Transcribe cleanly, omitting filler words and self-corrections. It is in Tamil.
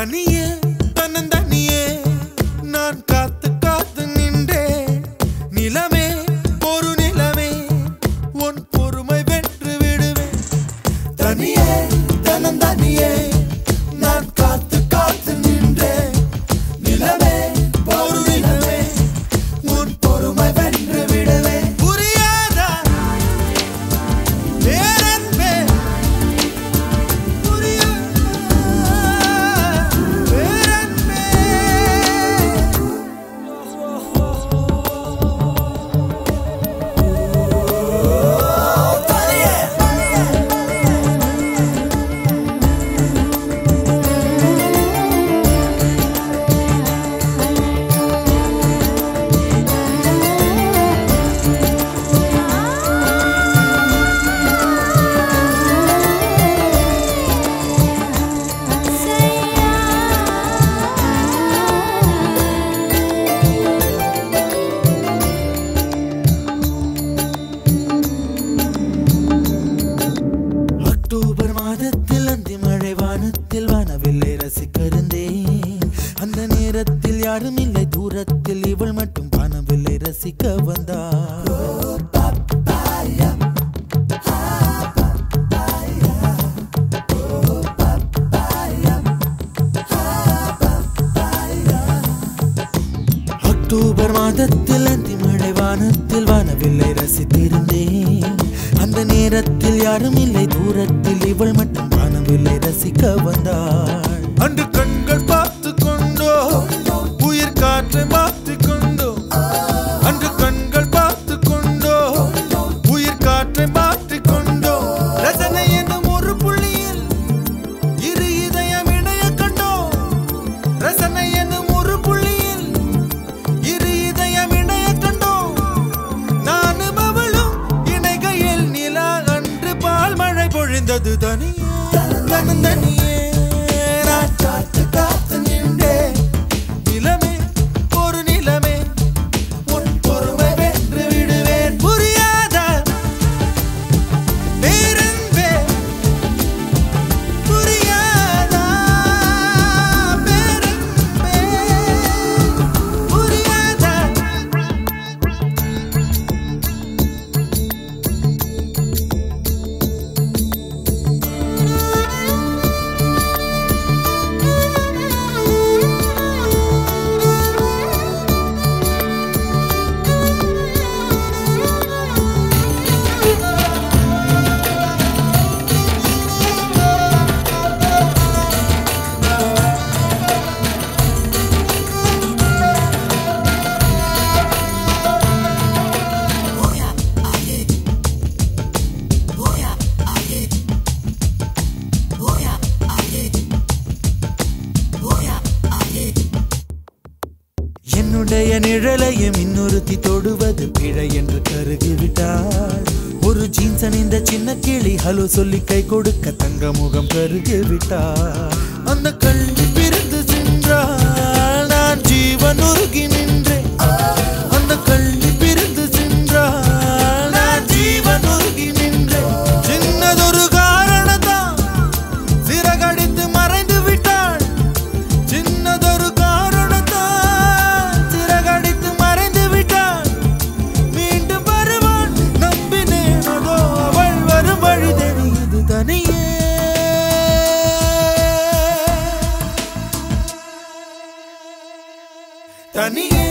தனியே தன்னந்தனியே நான் காத்து காத்து நின்றே நிலமே ஒரு நிலமே உன் பொறுமை வென்று விடுவேன் தனியே தன்னந்தனியே நான் காத்து காத்து நின்றே நிலமே ஒரு நிலமே உன் பொறுமை வென்று விடுவேன் புரியாதா பேரன்பே வானவில்லை ரசிக்கிறேன் அந்த நேரத்தில் யாரும் இல்லை தூரத்தில் இவள் மட்டும் வானவில்லை ரசிக்க வந்தாள் அக்டோபர் மாதத்தில் அந்தி மழை வானத்தில் வானவில்லை ரசித்திருந்தேன் அந்த நேரத்தில் யாரும் இல்லை தூரத்தில் இவள் மட்டும் வானவில்லை ரசிக்க வந்தாள் அன்று கண்கள் பார்த்து கொண்டோ உயிர் காற்றை மாற்றி கொண்டோ அன்று கண்கள் பார்த்து கொண்டோ உயிர் காற்றை மாற்றி கொண்டோ ரசனை என்னும் ஒரு புள்ளியில் இரு இதயம் இணைய கண்டோ ரசனை என்னும் ஒரு புள்ளியில் இரு இதயம் இணைய கண்டோ நானும் அவளும் இணைகையில் நிலா அன்று பால் மழை பொழிந்தது தனியே தனியே நான் காத்து காத்து நின்றே நிலமே ஒரு நிலமே உன் பொறுமை வென்று விடுவேன் புரியாதா பேரன்பே புரியாதா பேரன்பே புரியாதா என்னுடைய நிழலையும் இன்னொருத்தி தொடுவது பிழை என்று கருகிவிட்டாள் ஒரு ஜீன்ஸ் அணிந்த சின்ன கிளி ஹலோ சொல்லி கை கொடுக்க தங்க முகம் கருகிவிட்டாள் அந்த கல்வி பிரிந்து சென்றால் நான் ஜீவன் உருகி நின்றேன் அந்த கல்வி பிரிந்து சென்றால் நான் ஜீவன் உருகி நின்றேன் சின்னதொரு காரணத்தான் சிறகடித்து மறைந்து விட்டாள் சின்னதொரு தனியே